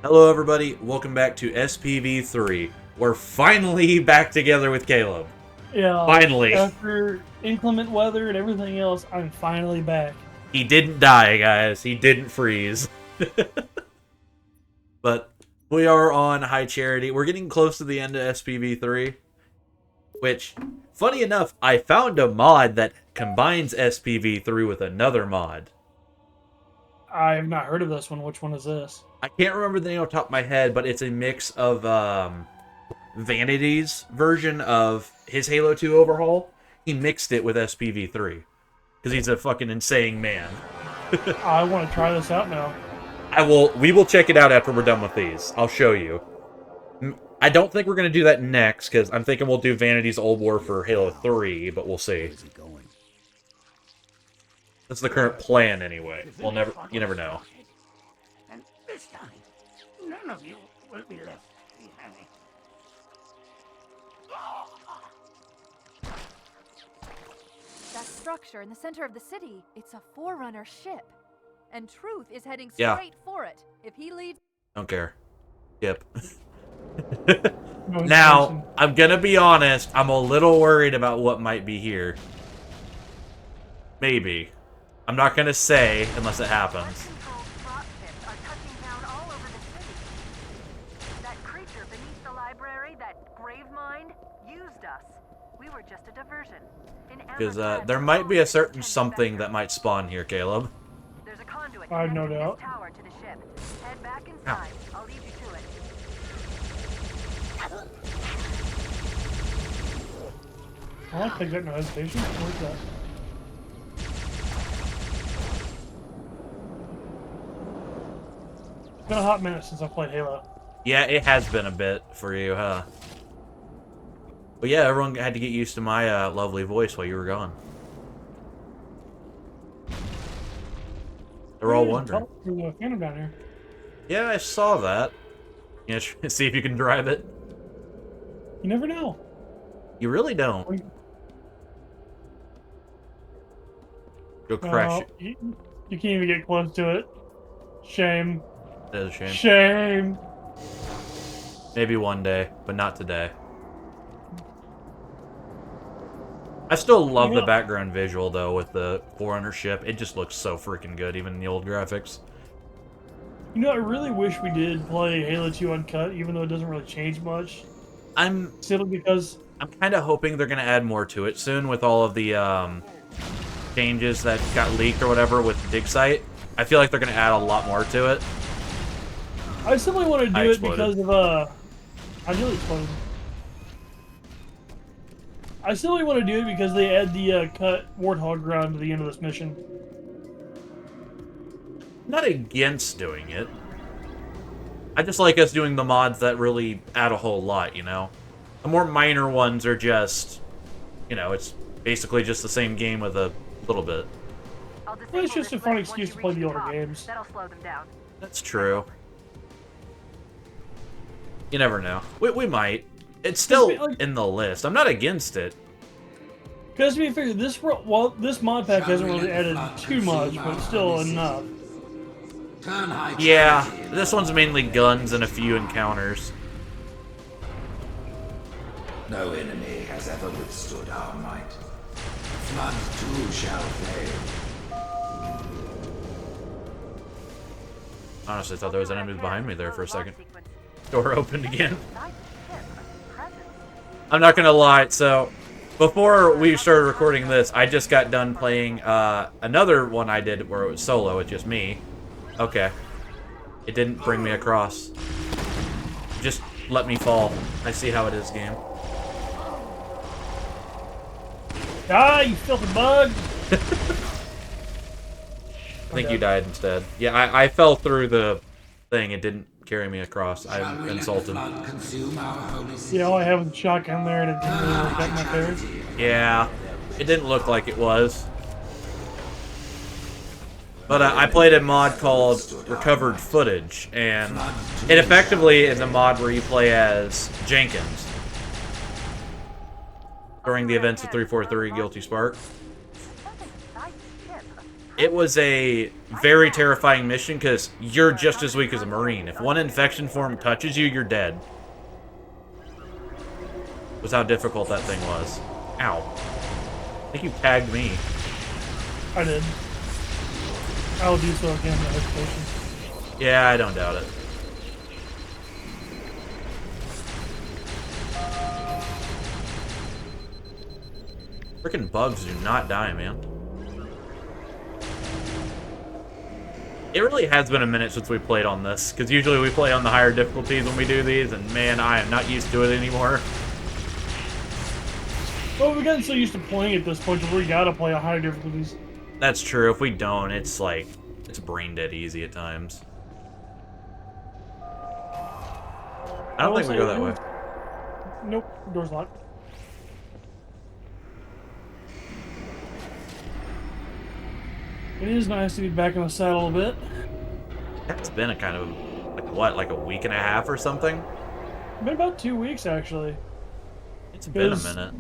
Hello everybody, welcome back to SPV3. We're finally back together with Caleb. Yeah, Finally. after inclement weather and everything else, I'm finally back. He didn't die, guys. He didn't freeze. But we are on High Charity. We're getting close to the end of SPV3. Which, funny enough, I found a mod that combines SPV3 with another mod. I have not heard of this one. Which one is this? I can't remember the name off the top of my head, but it's a mix of Vanity's version of his Halo 2 overhaul. He mixed it with SPV3 because he's a fucking insane man. I want to try this out now. We will check it out after we're done with these. I'll show you. I don't think we're going to do that next because I'm thinking we'll do Vanity's Old War for Halo 3, but we'll see. That's the current plan anyway. You never know. And this time, none of you will be left behind. That structure in the center of the city, it's a Forerunner ship. And Truth is heading Yeah. straight for it. If he leads... Don't care. Yep. No Now, information. I'm gonna be honest, I'm a little worried about what might be here. Maybe. I'm not gonna say unless it happens. That creature beneath the library, that grave mind, used us. We were just a diversion. Because there might be a certain something that might spawn here, Caleb. There's a conduit I have no connected doubt. this tower to the ship. Head back inside. I'll lead you to it. I'll take that no hesitation. Where's that? It's been a hot minute since I played Halo. Yeah, it has been a bit for you, huh? But yeah, everyone had to get used to my lovely voice while you were gone. They're all wondering. There's a phantom down here. Yeah, I saw that. Yeah, see if you can drive it. You never know. You really don't. Go crash it. You can't even get close to it. Shame. That is a shame. Shame. Maybe one day, but not today. I still love the background visual, though, with the Forerunner ship. It just looks so freaking good, even in the old graphics. You know, I really wish we did play Halo 2 Uncut, even though it doesn't really change much. I'm Simply because... I'm kind of hoping they're going to add more to it soon with all of the changes that got leaked or whatever with the dig site. I feel like they're going to add a lot more to it. I simply want to do it because of, I nearly exploded. I simply want to do it because they add the cut Warthog ground to the end of this mission. Not against doing it. I just like us doing the mods that really add a whole lot, you know? The more minor ones are just, you know, it's basically just the same game with a little bit. Well, it's just a fun excuse to play the older games. That'll slow them down. That's true. You never know. We might. It's still in the list. I'm not against it. Because to be fair, this mod pack hasn't really added too much, but it's still enough. Yeah, this one's mainly guns and a few encounters. No enemy has ever withstood our might. Flood too shall fail. Honestly, I thought there was enemies behind me there for a second. Door opened again. I'm not gonna lie, so before we started recording this, I just got done playing another one I did where it was solo, with just me. Okay. It didn't bring me across. Just let me fall. I see how it is, game. Ah, you filthy bug! I think you died instead. Yeah, I fell through the thing. It didn't carry me across. I'm insulted. Yeah, all I have is a shotgun there and it didn't really work out in my favor. Yeah, it didn't look like it was. But I played a mod called Recovered Footage, and it effectively is a mod where you play as Jenkins during the events of 343 Guilty Spark. it was a very terrifying mission because you're just as weak as a Marine. If one infection form touches you, you're dead. Was how difficult that thing was. Ow. I think you tagged me. I did. I will do so again in education. Yeah, I don't doubt it. Freaking bugs do not die, man. It really has been a minute since we played on this, because usually we play on the higher difficulties when we do these, and man, I am not used to it anymore. Well, we've gotten so used to playing at this point that we gotta play on higher difficulties. That's true. If we don't, it's like, it's brain dead easy at times. I don't think we go that way. Nope, door's locked. It is nice to be back in the saddle a bit. It's been a kind of, like what, like a week and a half or something? It's been about 2 weeks, actually. It's been a minute.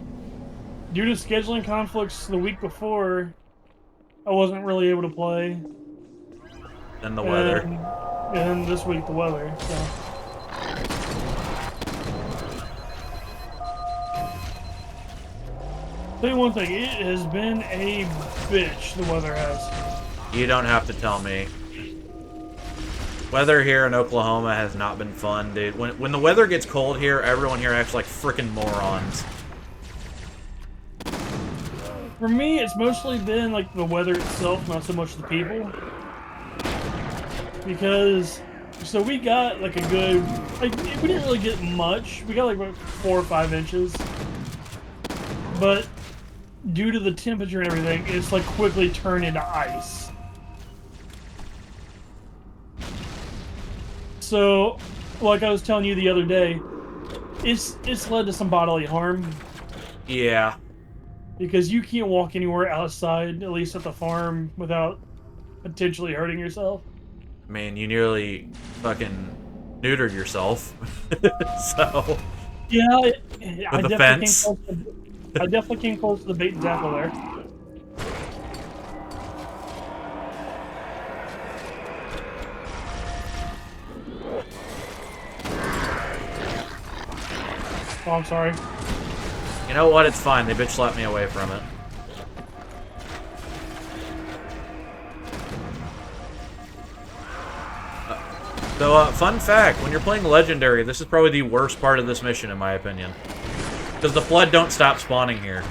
Due to scheduling conflicts the week before, I wasn't really able to play. And the weather. And this week, the weather, so. Tell you one thing, it has been a bitch, the weather has. You don't have to tell me. Weather here in Oklahoma has not been fun, dude. When the weather gets cold here, everyone here acts like frickin' morons. For me, it's mostly been like the weather itself, not so much the people. Because, so we got like a good, like, we didn't really get much. We got like about 4 or 5 inches. But due to the temperature and everything, it's like quickly turned into ice. So, like I was telling you the other day, it's led to some bodily harm. Yeah. Because you can't walk anywhere outside, at least at the farm, without potentially hurting yourself. Man, you nearly fucking neutered yourself. So. Yeah, I the definitely fence. I definitely came close to the bait and tackle there. Oh, I'm sorry. You know what? It's fine. They bitch slapped me away from it. So, fun fact, when you're playing Legendary, this is probably the worst part of this mission, in my opinion. Because the Flood don't stop spawning here.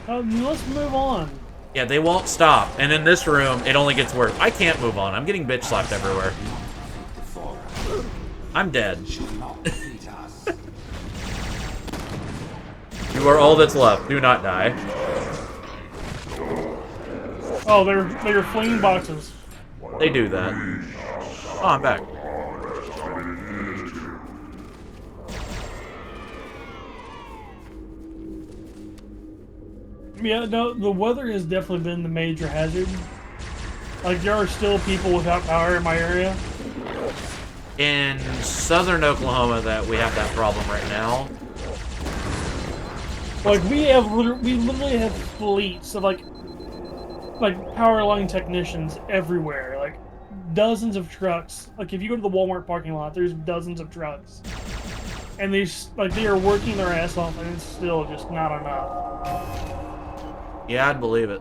Let's move on. Yeah, they won't stop. And in this room, it only gets worse. I can't move on. I'm getting bitch slapped everywhere. I'm dead. You are all that's left. Do not die. Oh, they're flinging boxes. They do that. Oh, I'm back. Yeah, no, the weather has definitely been the major hazard. Like, there are still people without power in my area. In southern Oklahoma, that we have that problem right now. Like, we literally have fleets of like power line technicians everywhere. Like, dozens of trucks. Like, if you go to the Walmart parking lot, there's dozens of trucks. And they are working their ass off, and it's still just not enough. Yeah, I'd believe it.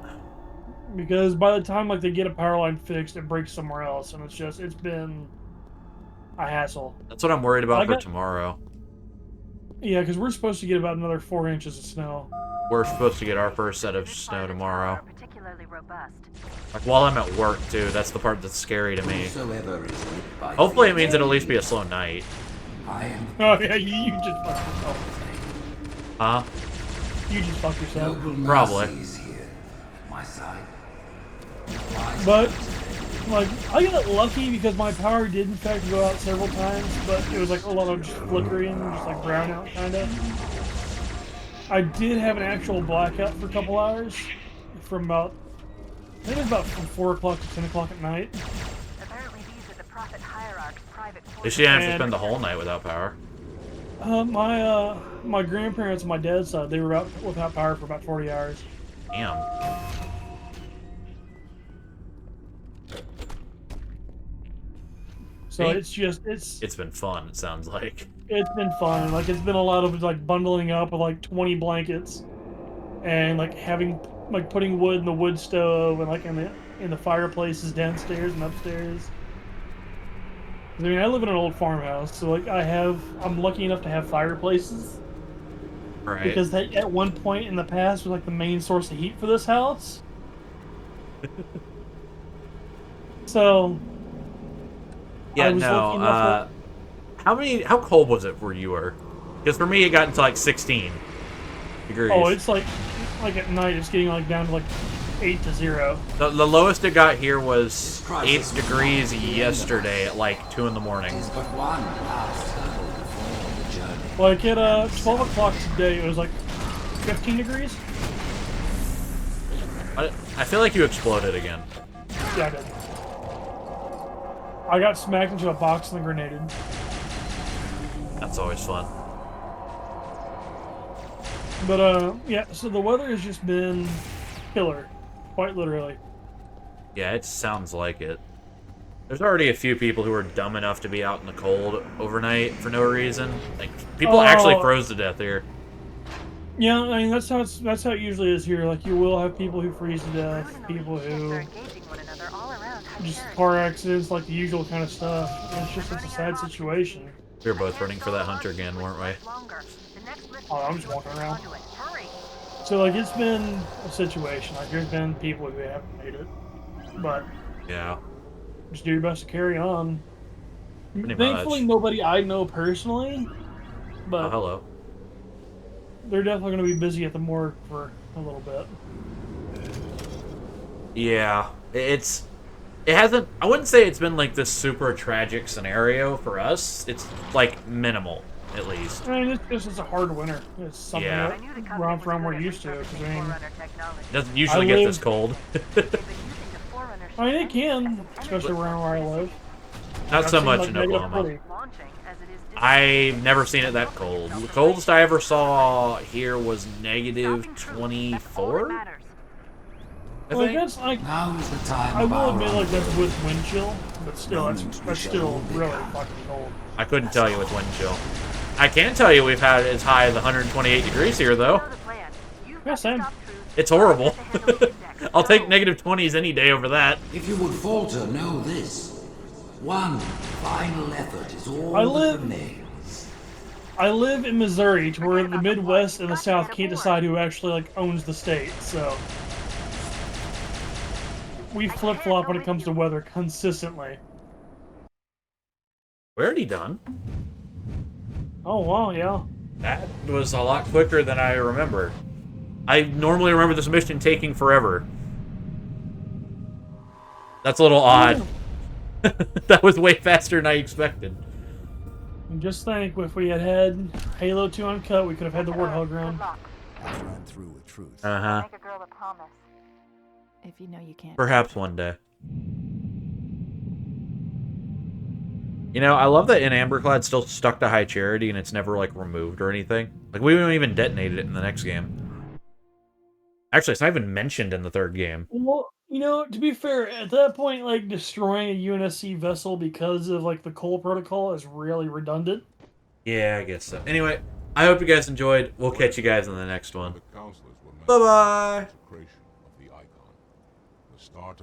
Because by the time like they get a power line fixed, it breaks somewhere else, and it's been a hassle. That's what I'm worried about for tomorrow. Yeah, because we're supposed to get about another 4 inches of snow. We're supposed to get our first set of snow tomorrow. Particularly robust. Like, while I'm at work, too. That's the part that's scary to me. Hopefully it means it'll at least be a slow night. Oh, yeah, you just fucked yourself. Huh? You just fucked yourself. Probably. But, like, I got lucky because my power did in fact go out several times, but it was like a lot of just flickering, just like brownout kind of. I did have an actual blackout for a couple hours from about, I think it was about from 4 o'clock to 10 o'clock at night. Apparently these are the Prophet Hierarch's private They should have to spend the whole night without power. My grandparents on my dad's side, they were out without power for about 40 hours. Damn. So Neat. it's been fun. It sounds like. it's been fun. Like it's been a lot of like bundling up with like 20 blankets, and like having like putting wood in the wood stove and like in the fireplaces downstairs and upstairs. I mean, I live in an old farmhouse, so like I'm lucky enough to have fireplaces Right. because that at one point in the past was like the main source of heat for this house. So Yeah. I was lucky enough How cold was it where you were? Because for me, it got into like 16 degrees. oh, it's like at night it's getting like down to like 8 to 0. The lowest it got here was 8 degrees yesterday at like 2 in the morning. It is but one last hurdle before the journey. Like at 12 o'clock today, it was like 15 degrees. I feel like you exploded again. Yeah, I did. I got smacked into a box and then grenaded. That's always fun. But yeah. So the weather has just been killer, quite literally. Yeah, it sounds like it. There's already a few people who are dumb enough to be out in the cold overnight for no reason. Like people actually froze to death here. Yeah, I mean that's how it usually is here. Like you will have people who freeze to death, people who just car accidents, like the usual kind of stuff. It's a sad situation. We were both running for that hunter again, weren't we? Oh, I'm just walking around. So like it's been a situation. Like there's been people who haven't made it, but Yeah. just do your best to carry on. Pretty Thankfully, much. nobody I know personally, but Oh, hello. they're definitely going to be busy at the morgue for a little bit. Yeah, it hasn't. I wouldn't say it's been like this super tragic scenario for us. It's like minimal, at least. I mean, it's a hard winter. It's something Yeah. that we're used to. 'Cause, I mean, It doesn't usually get this cold. I mean, it can, especially around where I live. Not I've so seen, much like, in negative Oklahoma. 40. I've never seen it that cold. The coldest I ever saw here was negative 24. I Like think. that's like Now is the time I of will our admit, like that's rendezvous. with wind chill, but still, that's still really fucking cold. I couldn't tell you with wind chill. I can tell you we've had as high as 128 degrees here, though. Yeah, same. It's horrible. I'll take negative 20s any day over that. If you would falter, know this. One final effort is all I that live- remains. I live in Missouri, to where the Midwest and the South can't decide who actually like owns the state. So we flip flop when it comes to weather consistently. We're already done. Oh wow, yeah. That was a lot quicker than I remember. I normally remember this mission taking forever. That's a little odd. That was way faster than I expected. And just think, if we had Halo 2 Uncut, we could have had the Warthog run. I've run through with truth. Uh-huh. Make a girl a promise. If you know you can't. Perhaps one day. You know, I love that in Amberclad's still stuck to High Charity and it's never, like, removed or anything. Like, we don't even detonated it in the next game. Actually, it's not even mentioned in the third game. Well, you know, to be fair, at that point, like, destroying a UNSC vessel because of, like, the Cole Protocol is really redundant. Yeah, I guess so. Anyway, I hope you guys enjoyed. We'll catch you guys in the next one. The counselors were met Bye-bye. with the creation of the icon, the start of